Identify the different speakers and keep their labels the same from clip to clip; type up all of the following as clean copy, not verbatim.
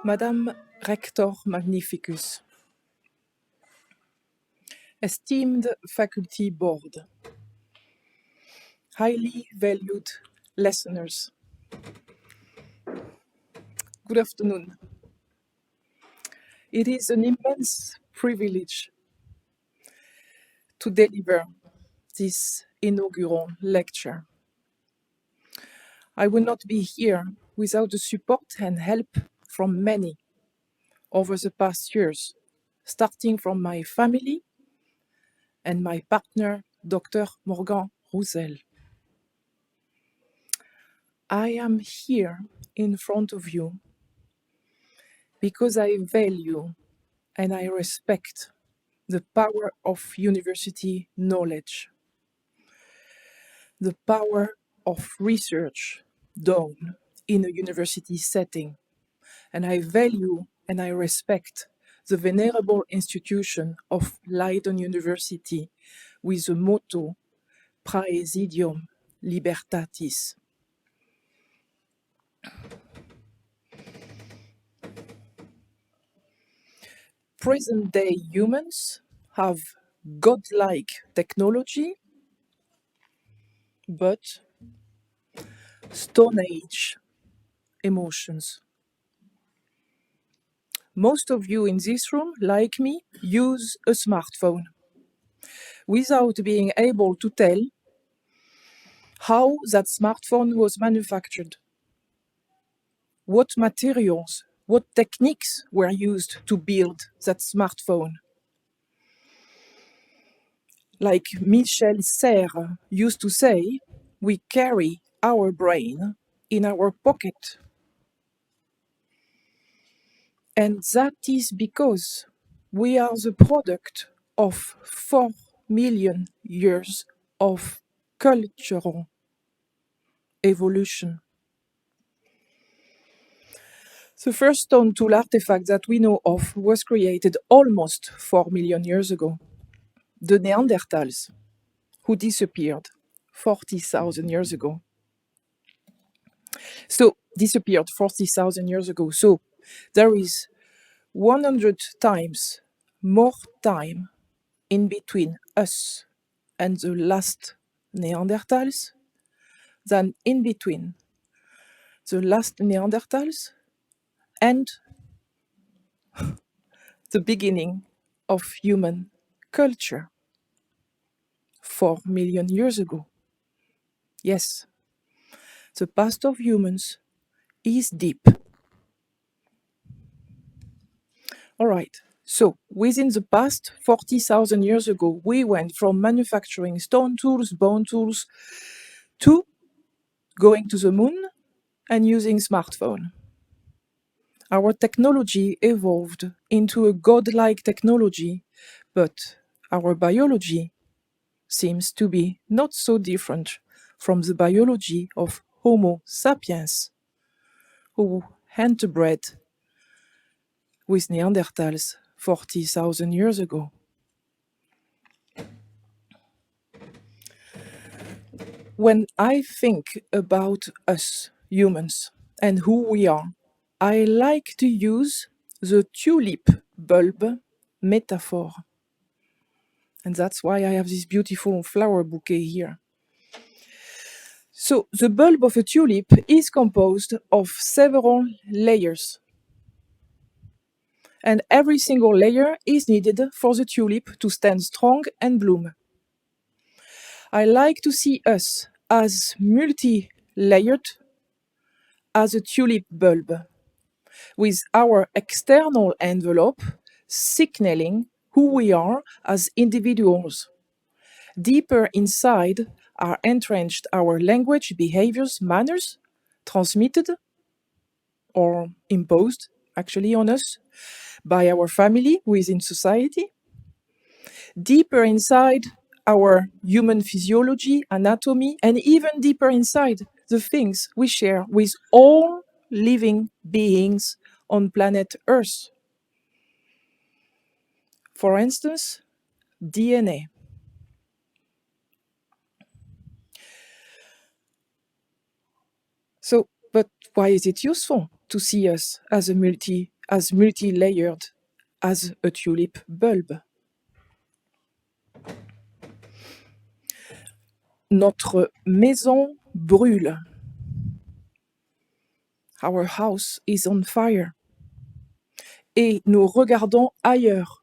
Speaker 1: Madame Rector Magnificus, esteemed faculty board, highly valued listeners, good afternoon. It is an immense privilege to deliver this inaugural lecture. I will not be here without the support and help from many over the past years, starting from my family and my partner, Dr. Morgan Roussel. I am here in front of you because I value and I respect the power of university knowledge, the power of research done in a university setting. And I value and I respect the venerable institution of Leiden University with the motto Praesidium Libertatis. Present-day humans have godlike technology, but Stone Age emotions. Most of you in this room, like me, use a smartphone without being able to tell how that smartphone was manufactured, what materials, what techniques were used to build that smartphone. Like Michel Serres used to say, we carry our brain in our pocket. And that is because we are the product of 4 million years of cultural evolution. The first stone tool artifact that we know of was created almost 4 million years ago. The Neandertals, who disappeared 40,000 years ago. Disappeared 40,000 years ago. So there is 100 times more time in between us and the last Neandertals than in between the last Neanderthals and the beginning of human culture 4 million years ago. Yes, the past of humans is deep. All right, so within the past 40,000 years ago, we went from manufacturing stone tools, bone tools, to going to the moon and using smartphone. Our technology evolved into a godlike technology, but our biology seems to be not so different from the biology of Homo sapiens, who interbred with Neanderthals 40,000 years ago. When I think about us humans and who we are, I like to use the tulip bulb metaphor. And that's why I have this beautiful flower bouquet here. So the bulb of a tulip is composed of several layers. And every single layer is needed for the tulip to stand strong and bloom. I like to see us as multi-layered as a tulip bulb, with our external envelope signaling who we are as individuals. Deeper inside are entrenched our language, behaviors, manners, transmitted or imposed actually on us by our family within society. Deeper inside our human physiology, anatomy, and even deeper inside the things we share with all living beings on planet Earth. For instance, DNA. So, but why is it useful to see us as a as multi-layered as a tulip bulb. Notre maison brûle. Our house is on fire. Et nous regardons ailleurs.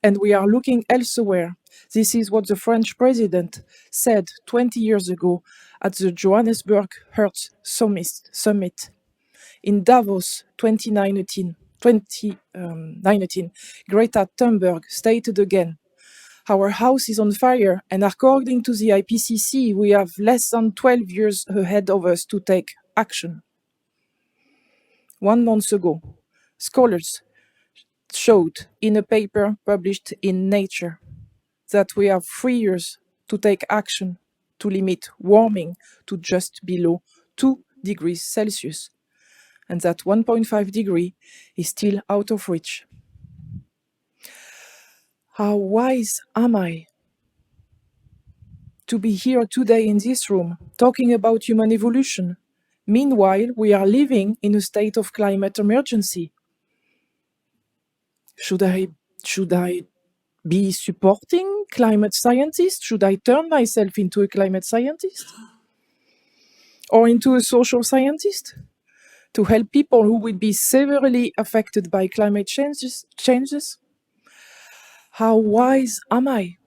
Speaker 1: And we are looking elsewhere. This is what the French president said 20 years ago at the Johannesburg Earth Summit. In Davos 2019, Greta Thunberg stated again, our house is on fire, and according to the IPCC, we have less than 12 years ahead of us to take action. 1 month ago, scholars showed in a paper published in Nature that we have 3 years to take action to limit warming to just below 2 degrees Celsius, and that 1.5 degree is still out of reach. How wise am I to be here today in this room talking about human evolution? Meanwhile, we are living in a state of climate emergency. Should I be supporting climate scientists? Should I turn myself into a climate scientist? Or into a social scientist? To help people who will be severely affected by climate changes? How wise am I?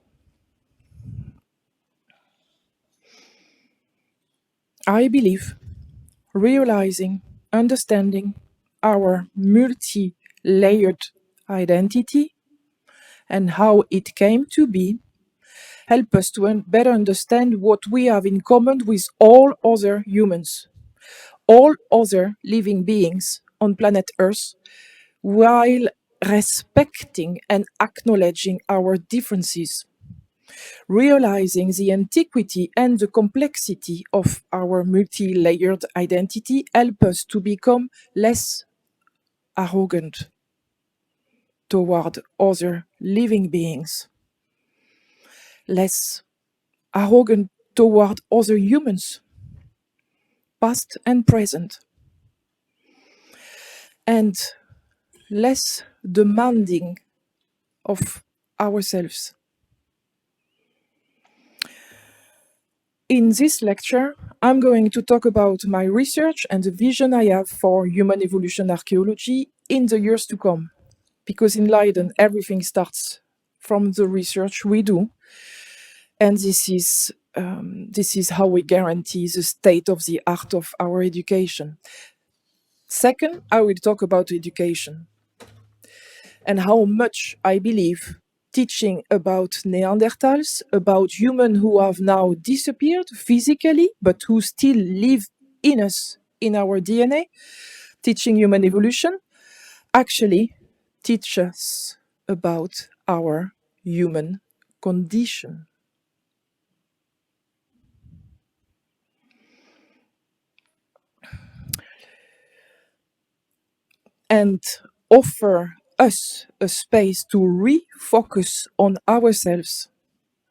Speaker 1: I believe realizing, understanding our multi-layered identity and how it came to be help us to better understand what we have in common with all other humans, all other living beings on planet Earth, while respecting and acknowledging our differences. Realizing the antiquity and the complexity of our multi-layered identity help us to become less arrogant toward other living beings, less arrogant toward other humans, past and present, and less demanding of ourselves. In this lecture, I'm going to talk about my research and the vision I have for human evolution archaeology in the years to come. Because in Leiden, everything starts from the research we do. And this is how we guarantee the state of the art of our education. Second, I will talk about education and how much I believe teaching about Neandertals, about humans who have now disappeared physically, but who still live in us, in our DNA, teaching human evolution, actually teach us about our human condition. And offer us a space to refocus on ourselves,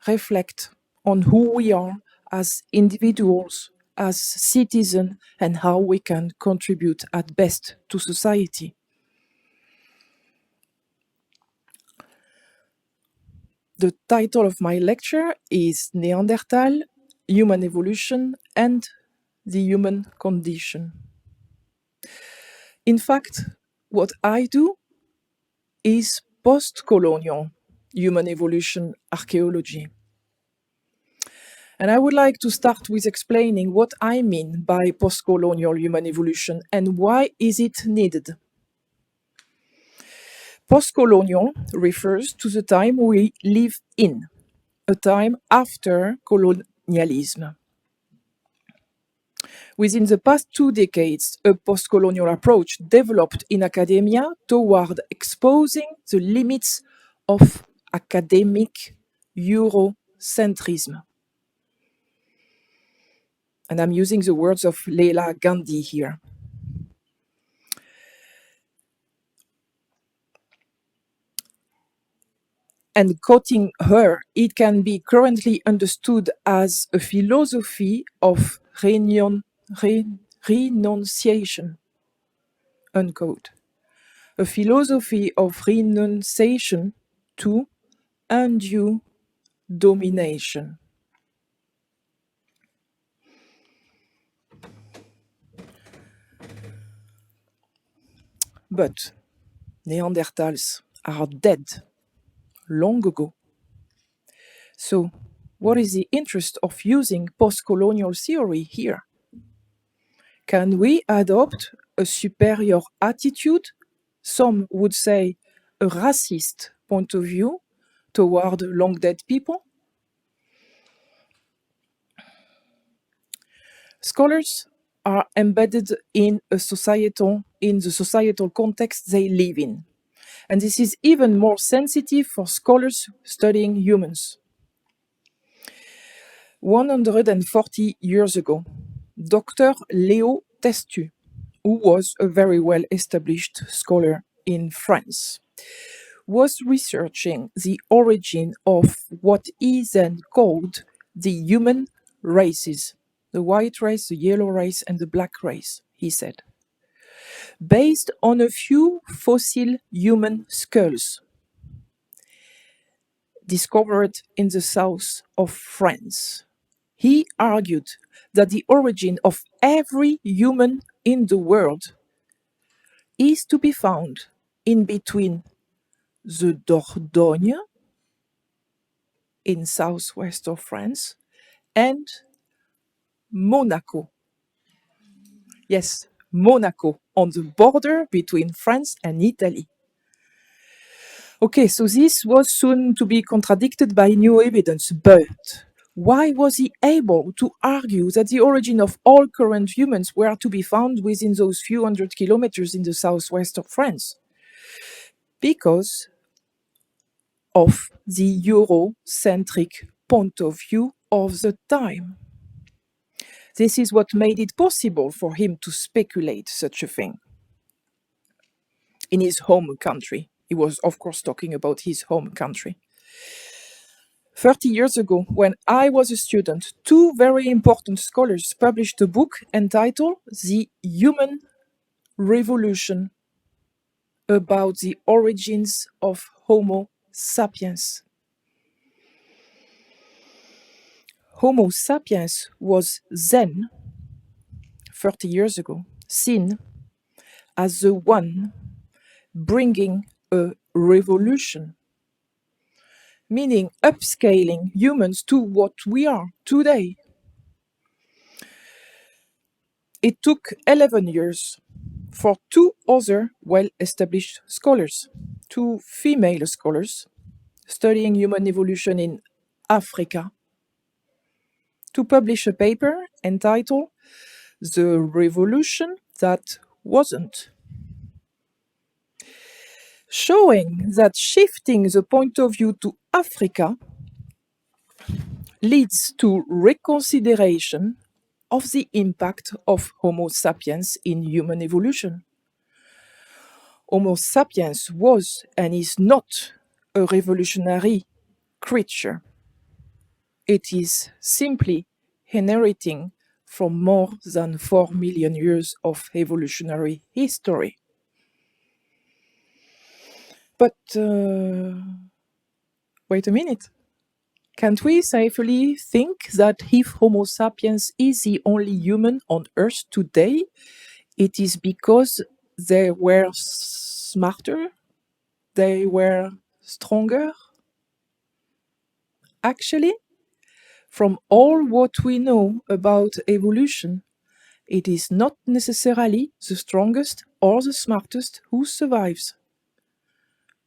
Speaker 1: reflect on who we are as individuals, as citizens, and how we can contribute at best to society. The title of my lecture is Neanderthal, Human Evolution and the Human Condition. In fact, what I do is post-colonial human evolution archaeology. And I would like to start with explaining what I mean by post-colonial human evolution and why is it needed. Post-colonial refers to the time we live in, a time after colonialism. Within the past 2 decades, a post-colonial approach developed in academia toward exposing the limits of academic Eurocentrism. And I'm using the words of Leila Gandhi here. And quoting her, it can be currently understood as a philosophy of renunciation, unquote. a philosophy of renunciation to undue domination. But Neandertals are dead long ago. So, what is the interest of using post-colonial theory here? Can we adopt a superior attitude, some would say a racist point of view, toward long dead people? Scholars are embedded in the societal context they live in. And this is even more sensitive for scholars studying humans. 140 years ago, Dr. Léo Testu, who was a very well established scholar in France, was researching the origin of what is then called the human races, the white race, the yellow race, and the black race, he said, based on a few fossil human skulls discovered in the south of France. He argued that the origin of every human in the world is to be found in between the Dordogne in southwest of France and Monaco. Yes, Monaco, on the border between France and Italy. Okay, so this was soon to be contradicted by new evidence, but why was he able to argue that the origin of all current humans were to be found within those few hundred kilometers in the southwest of France? Because of the Eurocentric point of view of the time. This is what made it possible for him to speculate such a thing. In his home country. He was, of course, talking about his home country. 30 years ago, when I was a student, two very important scholars published a book entitled The Human Revolution, about the origins of Homo sapiens. Homo sapiens was then, 30 years ago, seen as the one bringing a revolution, meaning upscaling humans to what we are today. It took 11 years for two other well-established scholars, two female scholars studying human evolution in Africa, to publish a paper entitled The Revolution That Wasn't, showing that shifting the point of view to Africa leads to reconsideration of the impact of Homo sapiens in human evolution. Homo sapiens was and is not a revolutionary creature. It is simply inheriting from more than 4 million years of evolutionary history. But wait a minute. Can't we safely think that if Homo sapiens is the only human on Earth today, it is because they were smarter, they were stronger? Actually, from all what we know about evolution, it is not necessarily the strongest or the smartest who survives,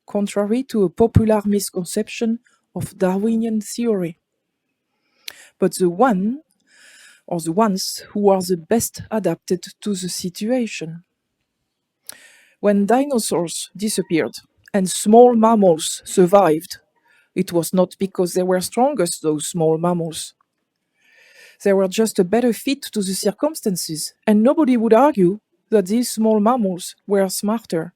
Speaker 1: contrary to a popular misconception of Darwinian theory, but the one or the ones who are the best adapted to the situation. When dinosaurs disappeared and small mammals survived, it was not because they were strongest, those small mammals. They were just a better fit to the circumstances, and nobody would argue that these small mammals were smarter.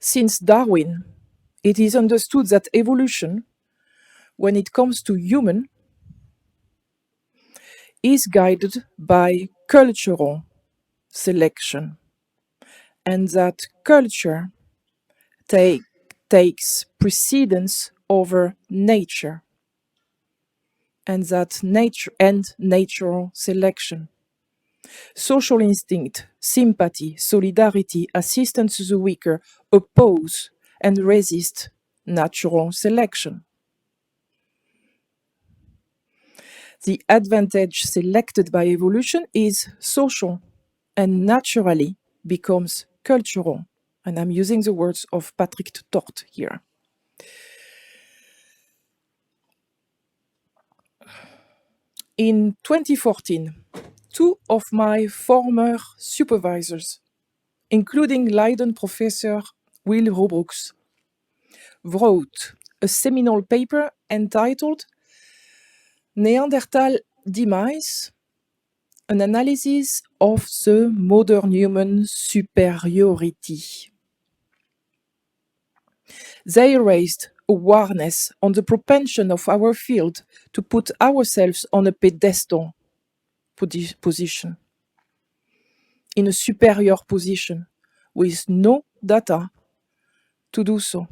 Speaker 1: Since Darwin, it is understood that evolution, when it comes to human, is guided by cultural selection. and that culture takes precedence over nature, and that nature and natural selection. Social instinct, sympathy, solidarity, assistance to the weaker oppose and resist natural selection. The advantage selected by evolution is social and naturally becomes cultural. And I'm using the words of Patrick Tort here. In 2014, two of my former supervisors, including Leiden professor Will Robrooks, wrote a seminal paper entitled Neanderthal Demise, an analysis of the modern human superiority. They raised awareness on the propension of our field to put ourselves on a pedestal position, in a superior position, with no data to do so.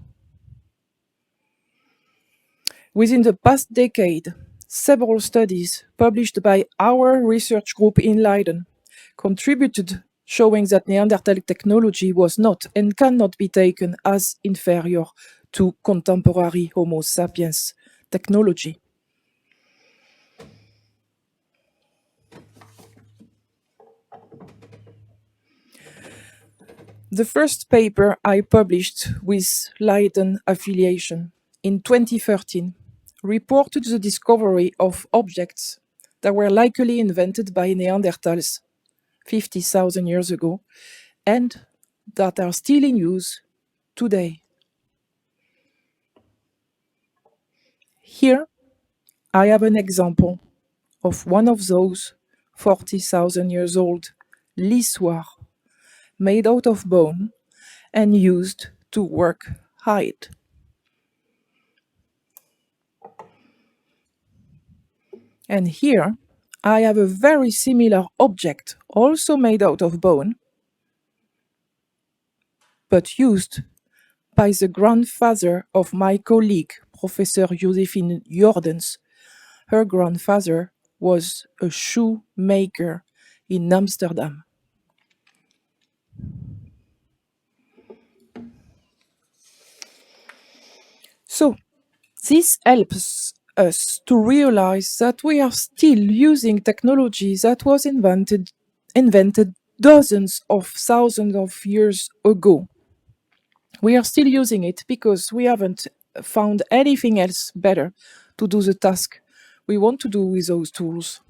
Speaker 1: Within the past decade, several studies published by our research group in Leiden contributed showing that Neanderthal technology was not and cannot be taken as inferior to contemporary Homo sapiens technology. The first paper I published with Leiden affiliation in 2013 reported the discovery of objects that were likely invented by Neanderthals 50,000 years ago and that are still in use today. Here, I have an example of one of those 40,000 years old lissoirs made out of bone and used to work hide. And here, I have a very similar object, also made out of bone, but used by the grandfather of my colleague, Professor Josephine Jordens. Her grandfather was a shoemaker in Amsterdam. So, this helps us to realize that we are still using technology that was invented dozens of thousands of years ago. We are still using it because we haven't found anything else better to do the task we want to do with those tools.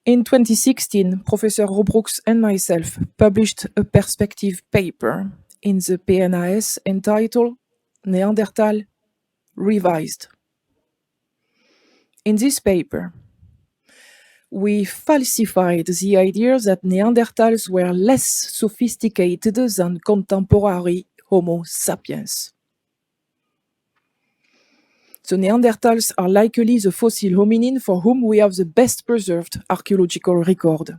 Speaker 1: In 2016, Professor Robrooks and myself published a perspective paper in the PNAS entitled Neanderthal Revised. In this paper, we falsified the idea that Neanderthals were less sophisticated than contemporary Homo sapiens. The Neanderthals are likely the fossil hominin for whom we have the best preserved archaeological record.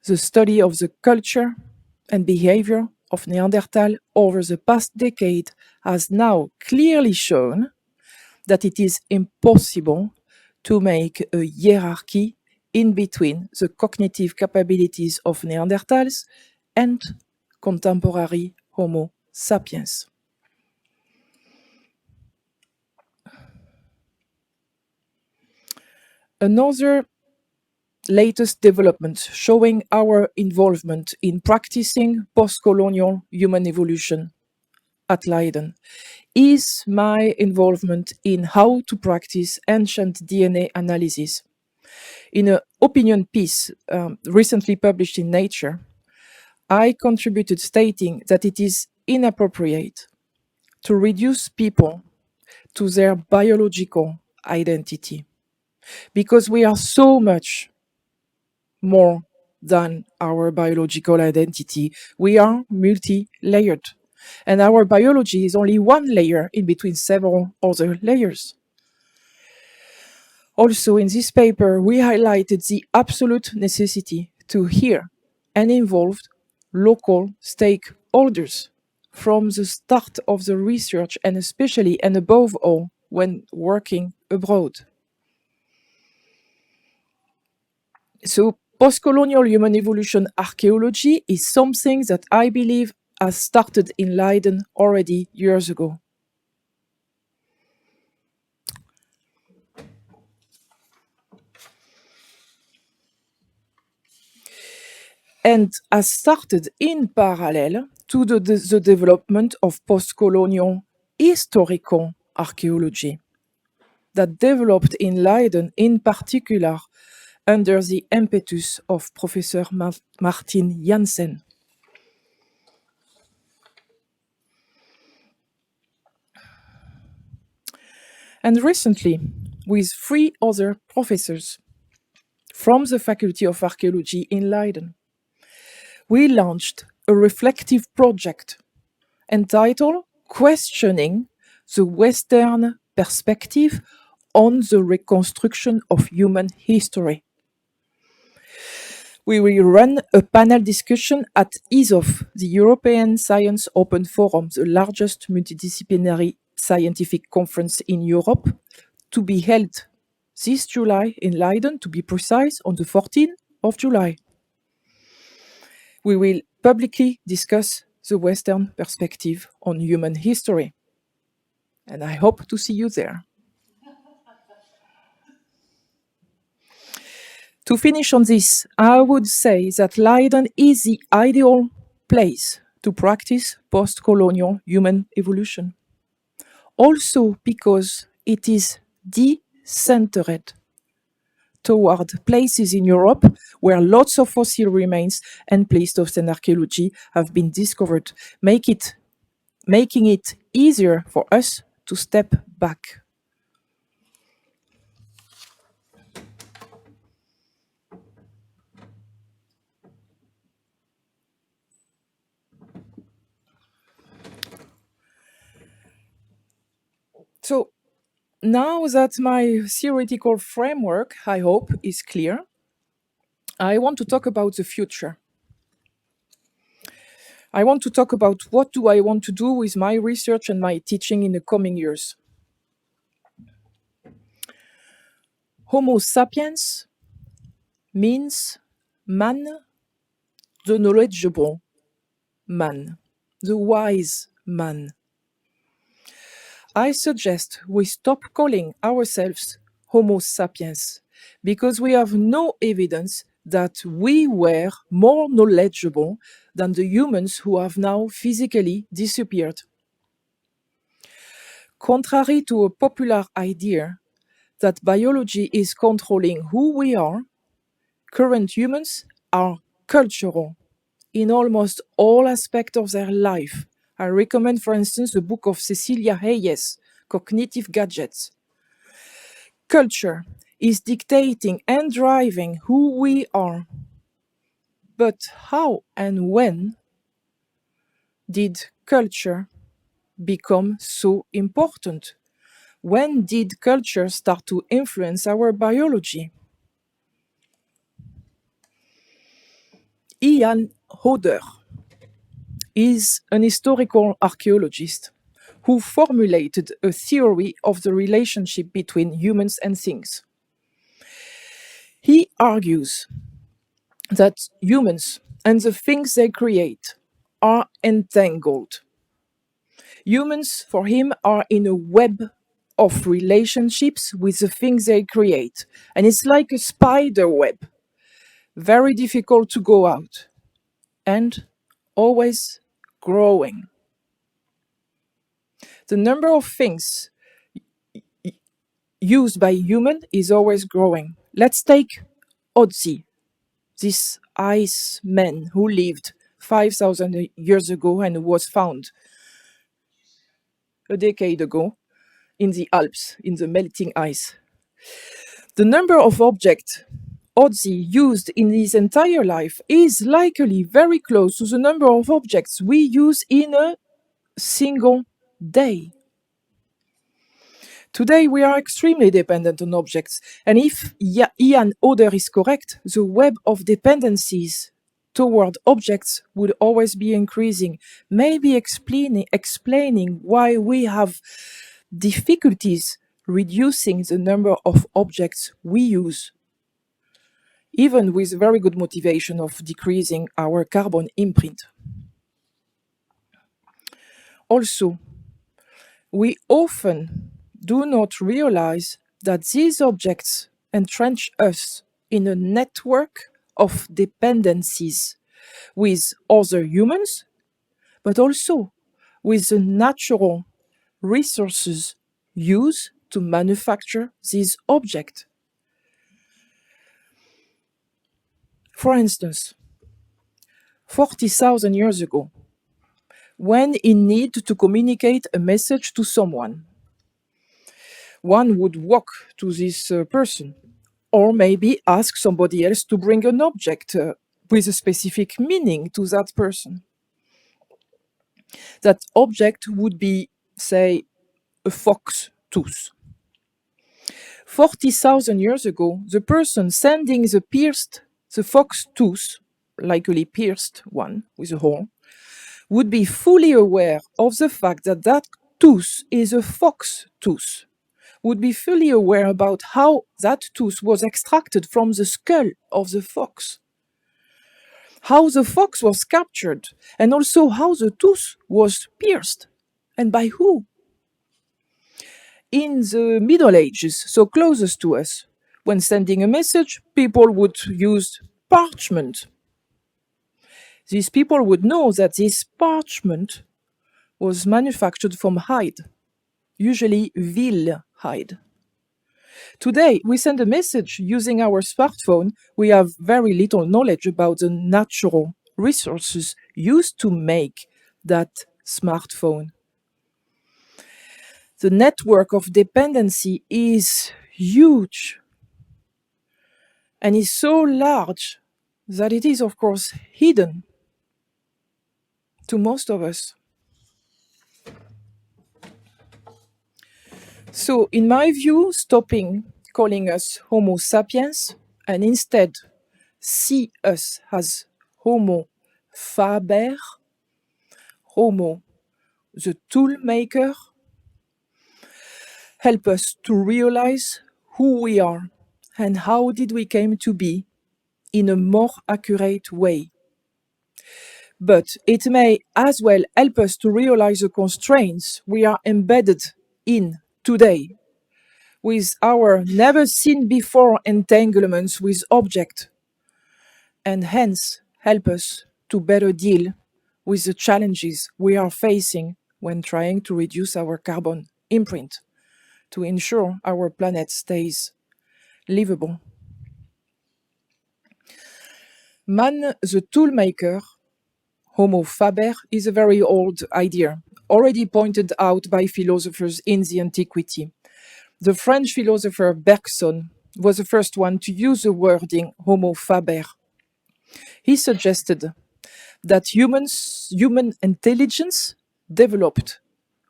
Speaker 1: The study of the culture and behavior of Neanderthal over the past decade has now clearly shown that it is impossible to make a hierarchy in between the cognitive capabilities of Neanderthals and contemporary Homo sapiens. Another latest development showing our involvement in practicing post-colonial human evolution at Leiden is my involvement in how to practice ancient DNA analysis. In an opinion piece recently published in Nature, I contributed stating that it is inappropriate to reduce people to their biological identity because we are so much more than our biological identity. We are multi-layered. And our biology is only one layer in between several other layers. Also, in this paper, we highlighted the absolute necessity to hear and involve local stakeholders from the start of the research and especially and above all when working abroad. So post-colonial human evolution archaeology is something that I believe has started in Leiden already years ago. And has started in parallel to the development of post-colonial historical archaeology that developed in Leiden in particular under the impetus of Professor Martin Jansen. And recently, with 3 other professors from the Faculty of Archaeology in Leiden, we launched a reflective project entitled Questioning the Western Perspective on the Reconstruction of Human History. We will run a panel discussion at ESOF, the European Science Open Forum, the largest multidisciplinary scientific conference in Europe, to be held this July in Leiden, to be precise, on the 14th of July. We will publicly discuss the Western perspective on human history. And I hope to see you there. To finish on this, I would say that Leiden is the ideal place to practice post-colonial human evolution. Also because it is decentered toward places in Europe where lots of fossil remains and Pleistocene archaeology have been discovered, making it easier for us to step back. So now that my theoretical framework, I hope, is clear, I want to talk about the future. I want to talk about what do I want to do with my research and my teaching in the coming years. Homo sapiens means man, the knowledgeable man, the wise man. I suggest we stop calling ourselves Homo sapiens because we have no evidence that we were more knowledgeable than the humans who have now physically disappeared. Contrary to a popular idea that biology is controlling who we are, current humans are cultural in almost all aspects of their life. I recommend, for instance, the book of Cecilia Hayes, Cognitive Gadgets. Culture is dictating and driving who we are. But how and when did culture become so important? When did culture start to influence our biology? Ian Hodder is an historical archaeologist who formulated a theory of the relationship between humans and things. He argues that humans and the things they create are entangled. Humans, for him, are in a web of relationships with the things they create. And it's like a spider web, very difficult to go out, and always growing. The number of things used by human is always growing. Let's take Otzi, this ice man who lived 5,000 years ago and was found a decade ago in the Alps, in the melting ice. The number of objects Otzi used in his entire life is likely very close to the number of objects we use in a single day. Today, we are extremely dependent on objects, and if Ian Oder is correct, the web of dependencies toward objects would always be increasing, maybe explaining why we have difficulties reducing the number of objects we use, even with very good motivation of decreasing our carbon imprint. Also, we often do not realize that these objects entrench us in a network of dependencies with other humans, but also with the natural resources used to manufacture these objects. For instance, 40,000 years ago, when in need to communicate a message to someone, one would walk to this person, or maybe ask somebody else to bring an object with a specific meaning to that person. That object would be, say, a fox tooth. 40,000 years ago, the person sending the fox tooth, likely pierced one with a horn, would be fully aware of the fact that that tooth is a fox tooth, would be fully aware about how that tooth was extracted from the skull of the fox, how the fox was captured, and also how the tooth was pierced, and by who. In the Middle Ages, so closest to us, when sending a message, people would use parchment. These people would know that this parchment was manufactured from hide, usually veal hide. Today, we send a message using our smartphone. We have very little knowledge about the natural resources used to make that smartphone. The network of dependency is huge and is so large that it is, of course, hidden to most of us. So, in my view, stopping calling us Homo sapiens and instead see us as Homo faber, Homo the tool maker, help us to realize who we are and how did we came to be in a more accurate way. But it may as well help us to realize the constraints we are embedded in today with our never seen before entanglements with objects, and hence help us to better deal with the challenges we are facing when trying to reduce our carbon imprint to ensure our planet stays livable. Man, the toolmaker, Homo faber, is a very old idea, already pointed out by philosophers in the antiquity. The French philosopher Bergson was the first one to use the wording Homo faber. He suggested that human intelligence developed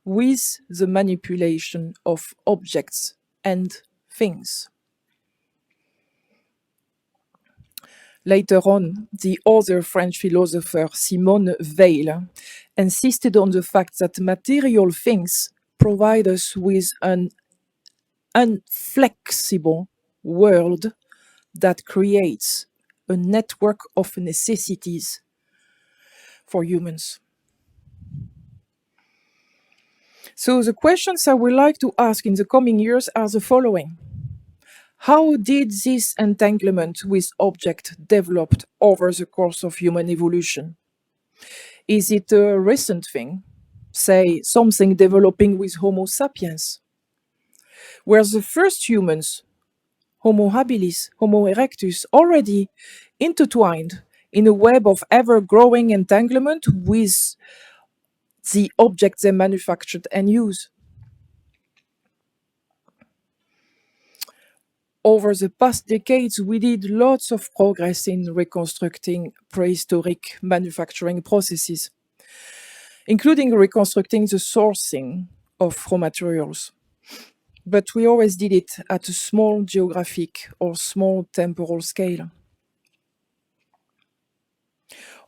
Speaker 1: with the manipulation of objects and things. Later on, the other French philosopher Simone Weil insisted on the fact that material things provide us with an unflexible world that creates a network of necessities for humans. So the questions I would like to ask in the coming years are the following. How did this entanglement with objects develop over the course of human evolution? Is it a recent thing? Say, something developing with Homo sapiens? Were the first humans, Homo habilis, Homo erectus, already intertwined in a web of ever-growing entanglement with the objects they manufactured and used? Over the past decades, we did lots of progress in reconstructing prehistoric manufacturing processes, including reconstructing the sourcing of raw materials. but we always did it at a small geographic or small temporal scale.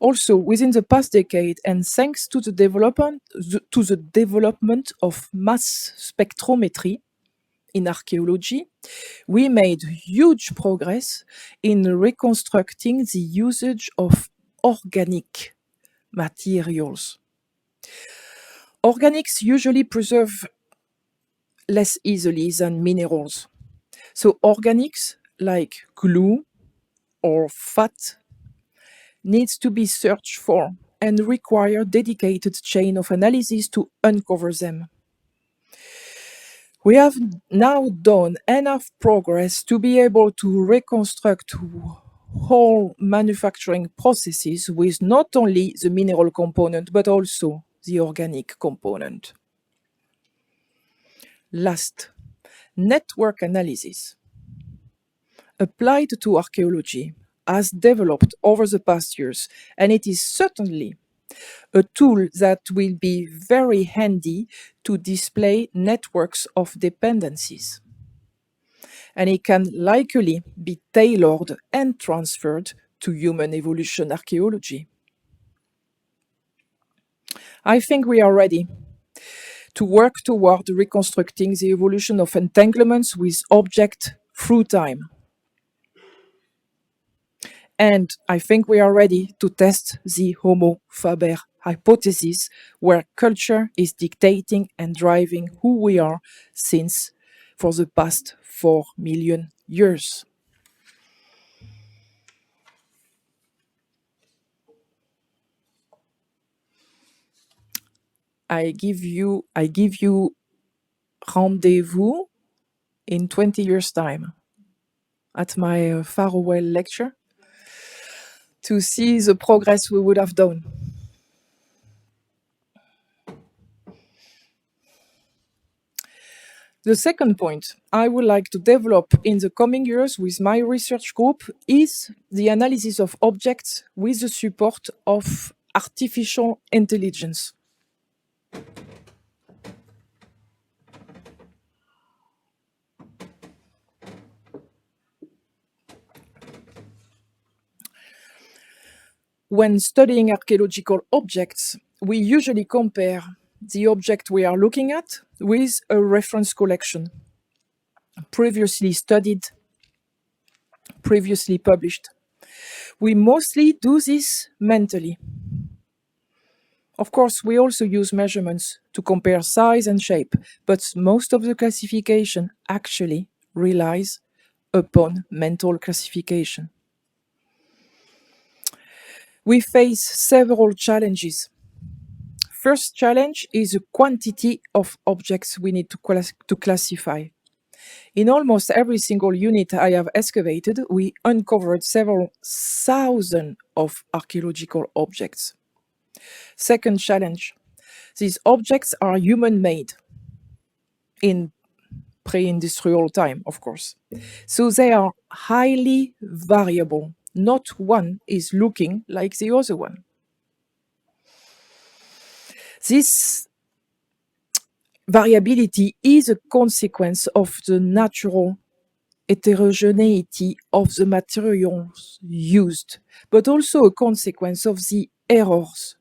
Speaker 1: Also, within the past decade, and thanks to the development of mass spectrometry in archaeology, we made huge progress in reconstructing the usage of organic materials. Organics usually preserve less easily than minerals. So organics, like glue or fat, needs to be searched for and require dedicated chain of analysis to uncover them. We have now done enough progress to be able to reconstruct whole manufacturing processes with not only the mineral component but also the organic component. Last, network analysis, applied to archaeology, has developed over the past years, and it is certainly a tool that will be very handy to display networks of dependencies. And it can likely be tailored and transferred to human evolution archaeology. I think we are ready to work toward reconstructing the evolution of entanglements with objects through time. And I think we are ready to test the Homo faber hypothesis, where culture is dictating and driving who we are since for the past 4 million years. I give you rendezvous in 20 years' time at my farewell lecture to see the progress we would have done. The second point I would like to develop in the coming years with my research group is the analysis of objects with the support of artificial intelligence. When studying archaeological objects, we usually compare the object we are looking at with a reference collection, previously studied, previously published. We mostly do this mentally. Of course, we also use measurements to compare size and shape, but most of the classification actually relies upon mental classification. We face several challenges. First challenge is the quantity of objects we need to classify. In almost every single unit I have excavated, we uncovered several thousand of archaeological objects. Second challenge, these objects are human-made in pre-industrial time, of course. So they are highly variable. Not one is looking like the other one. This variability is a consequence of the natural heterogeneity of the materials used, but also a consequence of the errors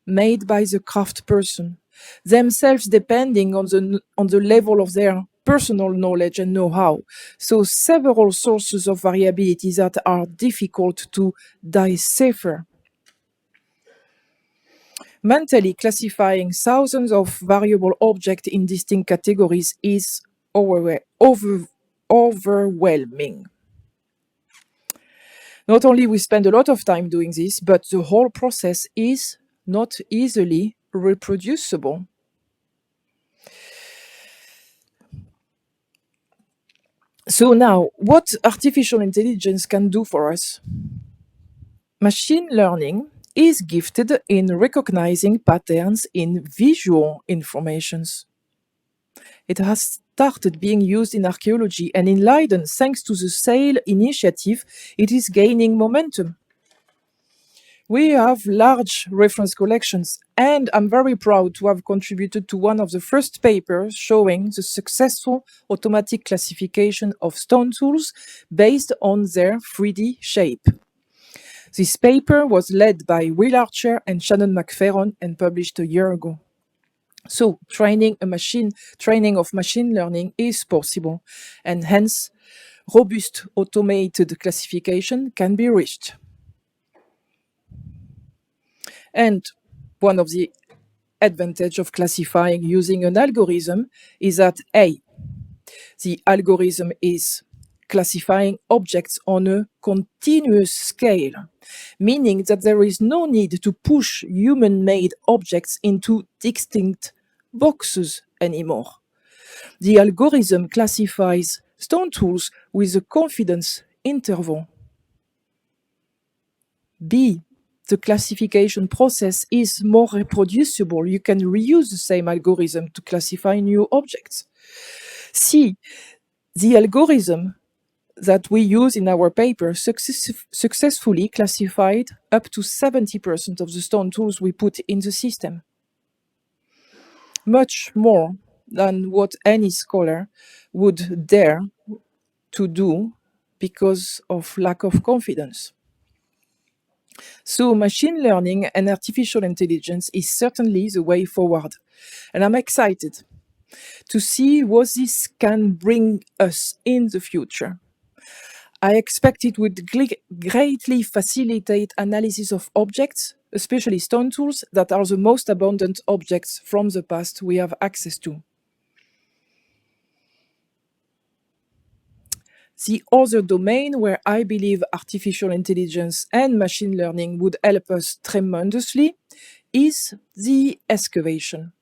Speaker 1: made by the craftsperson, themselves depending on the level of their personal knowledge and know-how. So several sources of variability that are difficult to decipher. Mentally classifying thousands of variable objects in distinct categories is overwhelming. Not only we spend a lot of time doing this, but the whole process is not easily reproducible. So now, what artificial intelligence can do for us? Machine learning is gifted in recognizing patterns in visual informations. It has started being used in archaeology, and in Leiden, thanks to the SAIL initiative, it is gaining momentum. We have large reference collections, and I'm very proud to have contributed to one of the first papers showing the successful automatic classification of stone tools based on their 3D shape. This paper was led by Will Archer and Shannon McFerron and published a year ago. So training of machine learning is possible, and hence robust automated classification can be reached. And one of the advantage of classifying using an algorithm is that A, the algorithm is classifying objects on a continuous scale, meaning that there is no need to push human-made objects into distinct boxes anymore. The algorithm classifies stone tools with a confidence interval. B, the classification process is more reproducible. You can reuse the same algorithm to classify new objects. C, the algorithm that we use in our paper successfully classified up to 70% of the stone tools we put in the system. Much more than what any scholar would dare to do because of lack of confidence. So machine learning and artificial intelligence is certainly the way forward. And I'm excited to see what this can bring us in the future. I expect it would greatly facilitate analysis of objects, especially stone tools, that are the most abundant objects from the past we have access to. The other domain where I believe artificial intelligence and machine learning would help us tremendously is the excavation.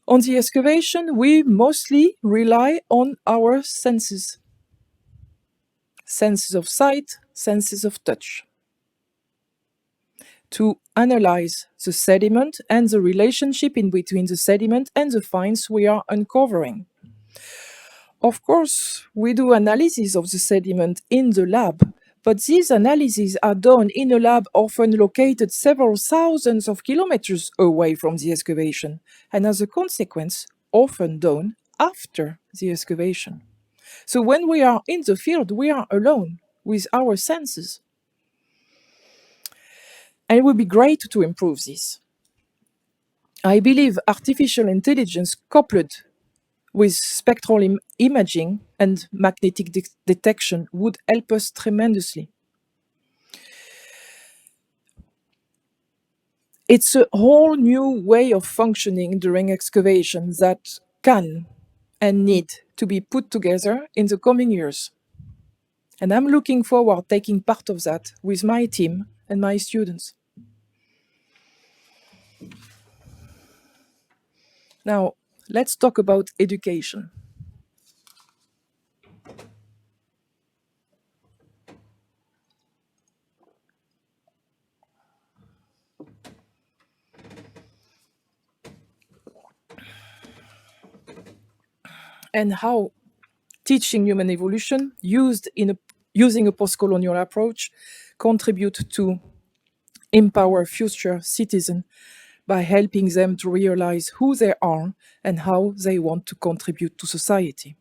Speaker 1: On the excavation, we mostly rely on our senses. Senses of sight, senses of touch, to analyze the sediment and the relationship in between the sediment and the finds we are uncovering. Of course, we do analysis of the sediment in the lab, but these analyses are done in a lab often located several thousands of kilometers away from the excavation, and as a consequence, often done after the excavation. So when we are in the field, we are alone with our senses. And it would be great to improve this. I believe artificial intelligence coupled with spectral imaging and magnetic detection would help us tremendously. It's a whole new way of functioning during excavation that can and need to be put together in the coming years. And I'm looking forward taking part of that with my team and my students. Now, let's talk about education. And how teaching human evolution using a post-colonial approach contribute to empower future citizens by helping them to realize who they are and how they want to contribute to society.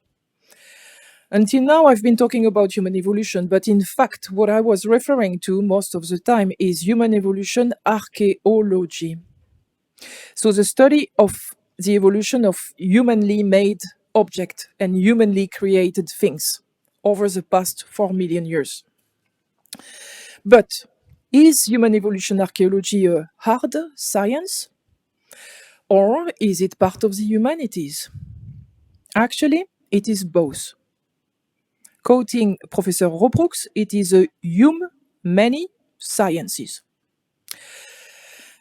Speaker 1: Until now, I've been talking about human evolution, but in fact, what I was referring to most of the time is human evolution archaeology. So the study of the evolution of humanly made objects and humanly created things over the past 4 million years. But is human evolution archaeology a hard science? Or is it part of the humanities? Actually, it is both. Quoting Professor Robrooks, it is a many sciences.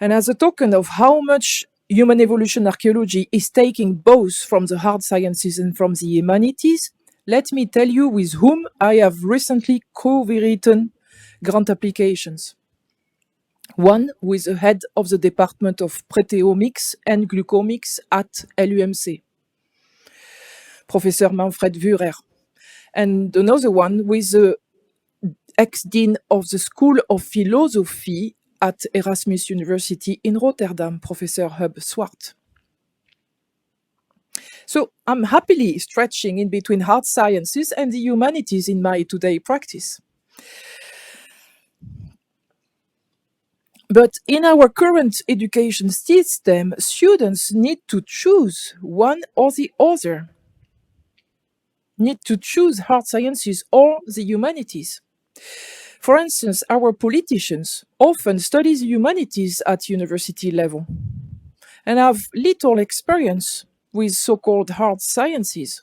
Speaker 1: And as a token of how much human evolution archaeology is taking both from the hard sciences and from the humanities, let me tell you with whom I have recently co-written grant applications. One with the head of the Department of Proteomics and Glucomics at LUMC, Professor Manfred Wührer, and another one with the ex-dean of the School of Philosophy at Erasmus University in Rotterdam, Professor Hub Swart. So I'm happily stretching in between hard sciences and the humanities in my today practice. But in our current education system, students need to choose one or the other, need to choose hard sciences or the humanities. For instance, our politicians often study the humanities at university level and have little experience with so-called hard sciences.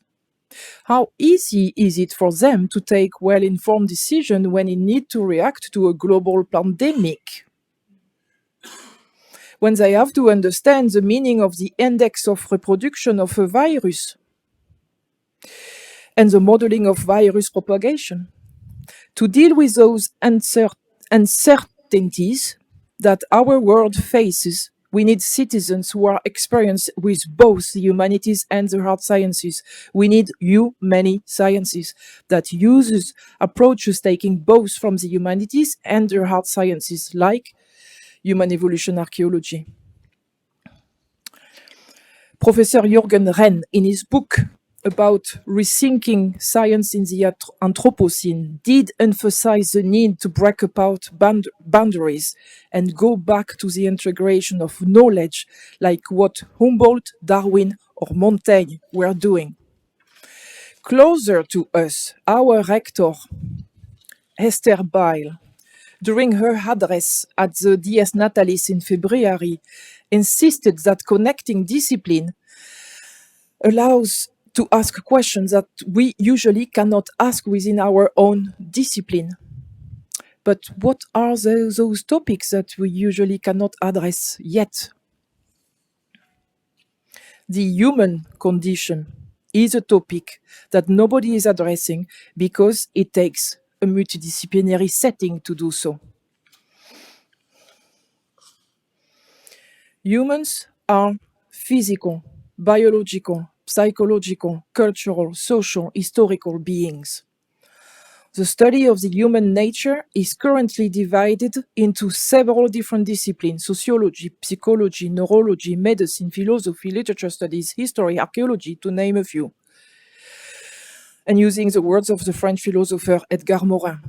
Speaker 1: How easy is it for them to take well-informed decisions when they need to react to a global pandemic? When they have to understand the meaning of the index of reproduction of a virus and the modeling of virus propagation? To deal with those uncertainties that our world faces, we need citizens who are experienced with both the humanities and the hard sciences. We need humani sciences that uses approaches taking both from the humanities and the hard sciences, like human evolution archaeology. Professor Jürgen Renn, in his book about rethinking science in the Anthropocene, did emphasize the need to break apart boundaries and go back to the integration of knowledge, like what Humboldt, Darwin, or Montaigne were doing. Closer to us, our rector, Esther Bile, during her address at the Dies Natalis in February, insisted that connecting discipline allows to ask questions that we usually cannot ask within our own discipline. But what are those topics that we usually cannot address yet? The human condition is a topic that nobody is addressing because it takes a multidisciplinary setting to do so. Humans are physical, biological, psychological, cultural, social, historical beings. The study of the human nature is currently divided into several different disciplines: sociology, psychology, neurology, medicine, philosophy, literature studies, history, archaeology, to name a few. And using the words of the French philosopher Edgar Morin,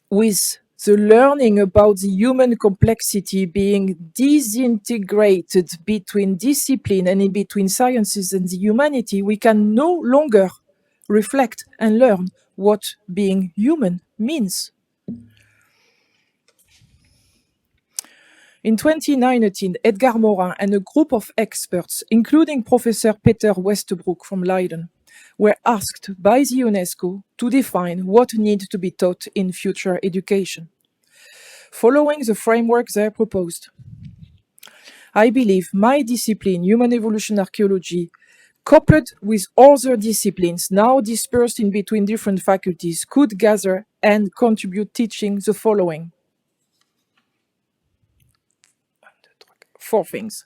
Speaker 1: with the learning about the human complexity being disintegrated between discipline and in between sciences and the humanity, we can no longer reflect and learn what being human means. In 2019, Edgar Morin and a group of experts, including Professor Peter Westbrook from Leiden, were asked by the UNESCO to define what needs to be taught in future education, following the framework they proposed. I believe my discipline, human evolution archaeology, coupled with other disciplines now dispersed in between different faculties, could gather and contribute teaching the following. 4 things.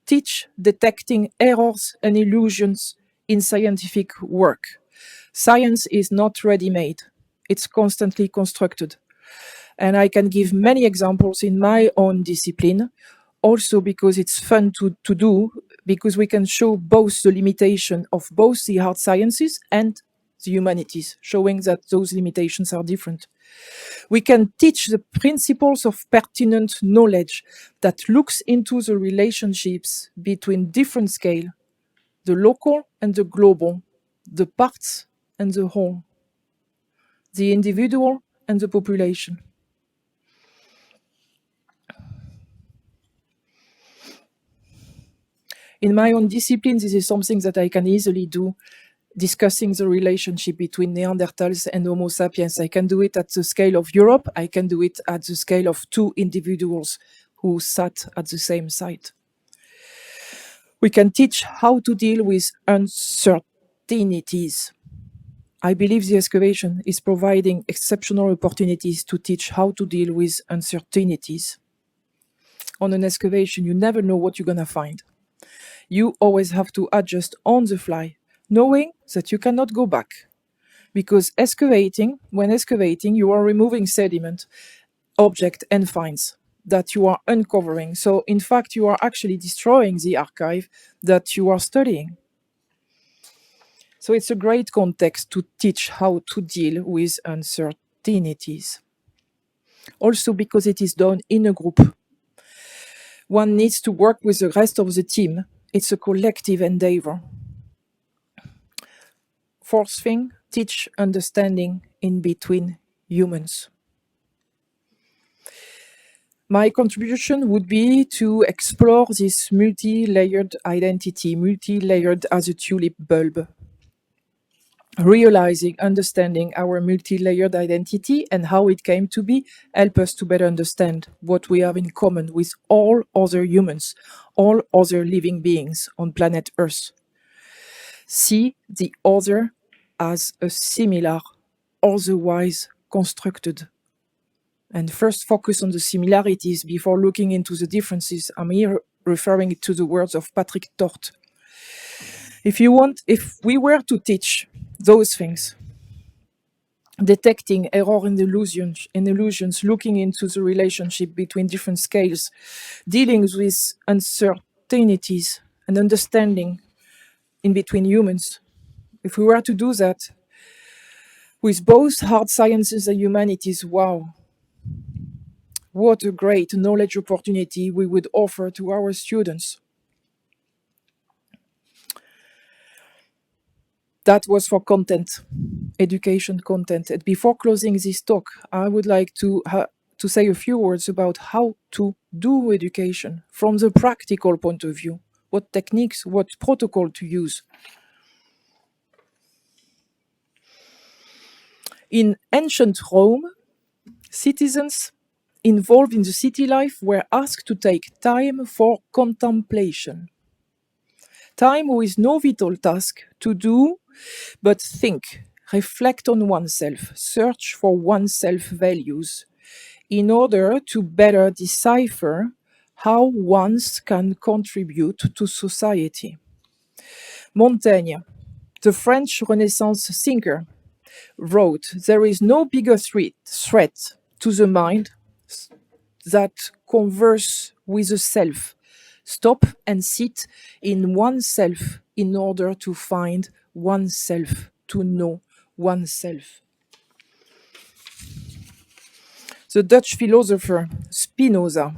Speaker 1: Teach detecting errors and illusions in scientific work. Science is not ready-made. It's constantly constructed. And I can give many examples in my own discipline, also because it's fun to do, because we can show both the limitation of both the hard sciences and the humanities, showing that those limitations are different. We can teach the principles of pertinent knowledge that looks into the relationships between different scale, the local and the global, the parts and the whole, the individual and the population. In my own discipline, this is something that I can easily do, discussing the relationship between Neandertals and Homo sapiens. I can do it at the scale of Europe. I can do it at the scale of 2 individuals who sat at the same site. We can teach how to deal with uncertainties. I believe the excavation is providing exceptional opportunities to teach how to deal with uncertainties. On an excavation, you never know what you're going to find. You always have to adjust on the fly, knowing that you cannot go back, Because when excavating, you are removing sediment, object, and finds that you are uncovering. So, in fact, you are actually destroying the archive that you are studying. So, it's a great context to teach how to deal with uncertainties. Also, because it is done in a group, one needs to work with the rest of the team. It's a collective endeavor. Fourth thing, teach understanding in between humans. My contribution would be to explore this multi-layered identity, multi-layered as a tulip bulb. Realizing, understanding our multi-layered identity and how it came to be help us to better understand what we have in common with all other humans, all other living beings on planet Earth. See the other as a similar, otherwise constructed. And first focus on the similarities before looking into the differences. I'm here referring to the words of Patrick Tort. If we were to teach those things, detecting error in illusions, looking into the relationship between different scales, dealing with uncertainties and understanding in between humans, if we were to do that with both hard sciences and humanities, wow, what a great knowledge opportunity we would offer to our students. That was for content, education content. And before closing this talk, I would like to say a few words about how to do education from the practical point of view. What techniques, what protocol to use. In ancient Rome, citizens involved in the city life were asked to take time for contemplation. Time with no vital task to do, but think, reflect on oneself, search for oneself values in order to better decipher how one can contribute to society. Montaigne, the French Renaissance thinker, wrote, "There is no bigger threat to the mind that converse with the self. Stop and sit in oneself in order to find oneself, to know oneself." The Dutch philosopher Spinoza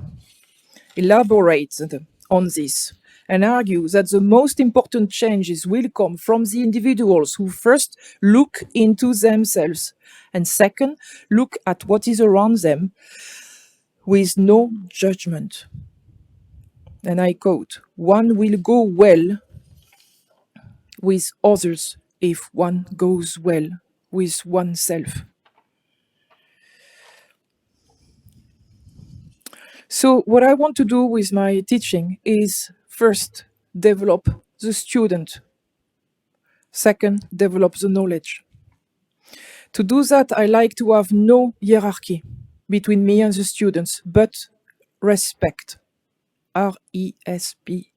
Speaker 1: elaborated on this and argues that the most important changes will come from the individuals who first look into themselves and second, look at what is around them with no judgment. And I quote, "One will go well with others if one goes well with oneself." So what I want to do with my teaching is first, develop the student. Second, develop the knowledge. To do that, I like to have no hierarchy between me and the students, but respect. RESPECT.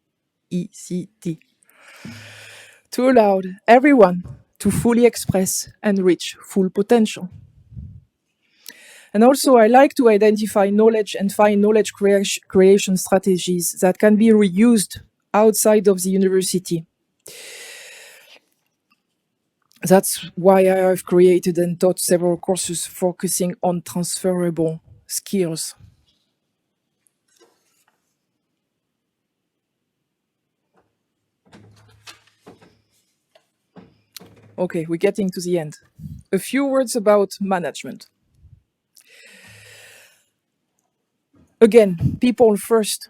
Speaker 1: To allow everyone to fully express and reach full potential. And also, I like to identify knowledge and find knowledge creation strategies that can be reused outside of the university. That's why I have created and taught several courses focusing on transferable skills. Okay, we're getting to the end. A few words about management. Again, people first.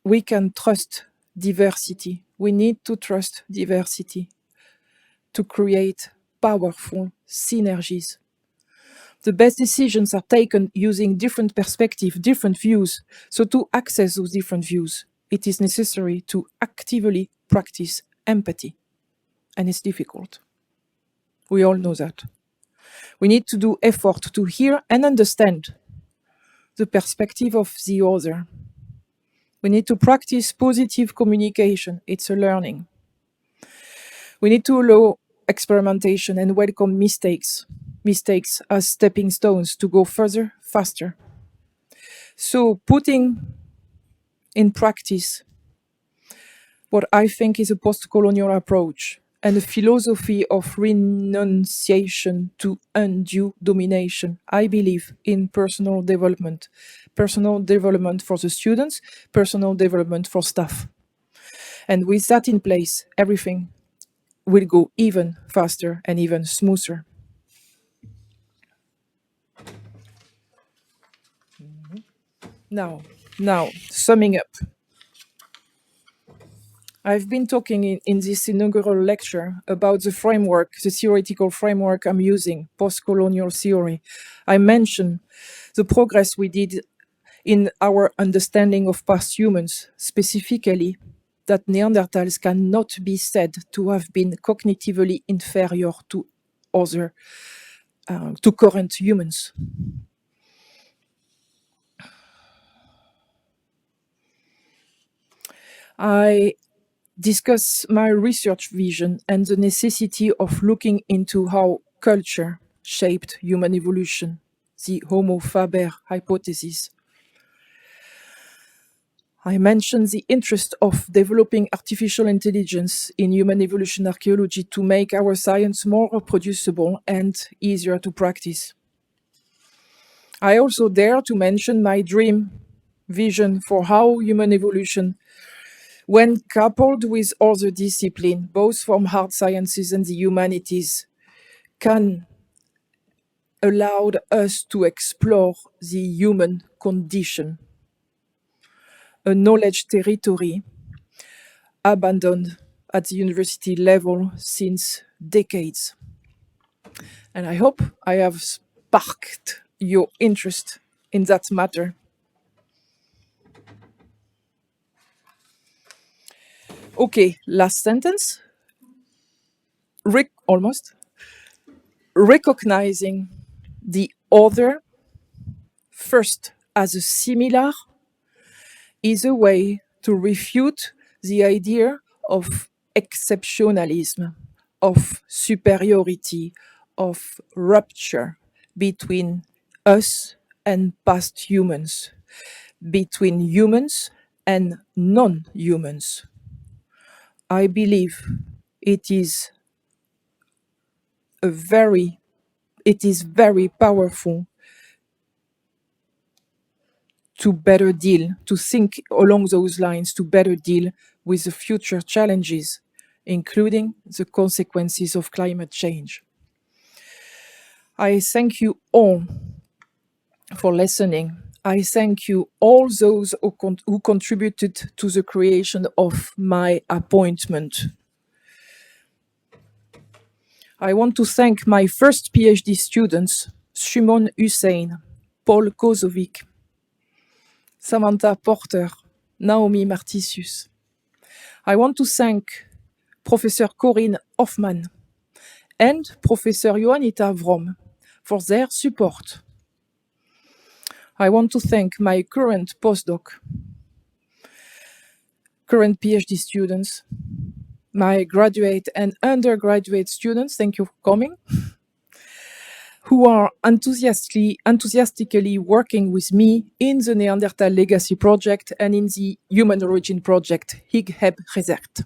Speaker 1: We can trust diversity. We need to trust diversity to create powerful synergies. The best decisions are taken using different perspectives, different views. So to access those different views, it is necessary to actively practice empathy. And it's difficult. We all know that. We need to do effort to hear and understand the perspective of the other. We need to practice positive communication. It's a learning. We need to allow experimentation and welcome mistakes as stepping stones to go further, faster. So putting in practice what I think is a post-colonial approach and a philosophy of renunciation to undue domination. I believe in personal development for the students, personal development for staff. And with that in place, everything will go even faster and even smoother. Now, summing up. I've been talking in this inaugural lecture about the framework, the theoretical framework I'm using, post-colonial theory. I mentioned the progress we did in our understanding of past humans, specifically that Neanderthals cannot be said to have been cognitively inferior to current humans. I discuss my research vision and the necessity of looking into how culture shaped human evolution, the Homo faber hypothesis. I mentioned the interest of developing artificial intelligence in human evolution archaeology to make our science more reproducible and easier to practice. I also dare to mention my dream vision for how human evolution, when coupled with other disciplines, both from hard sciences and the humanities, can allow us to explore the human condition, a knowledge territory abandoned at the university level since decades. And I hope I have sparked your interest in that matter. Okay, last sentence. Almost. Recognizing the other first as a similar is a way to refute the idea of exceptionalism, of superiority, of rupture between us and past humans, between humans and non-humans. I believe it is very powerful to think along those lines, to better deal with the future challenges, including the consequences of climate change. I thank you all for listening. I thank you all those who contributed to the creation of my appointment. I want to thank my first PhD students, Shumon Hussein, Paul Kozovic, Samantha Porter, Naomi Martisius. I want to thank Professor Corinne Hoffmann and Professor Joanita Vrom for their support. I want to thank my current postdoc, current PhD students, my graduate and undergraduate students, thank you for coming, who are enthusiastically working with me in the Neanderthal Legacy Project and in the Human Origin Project, Hig Heb Gezegd.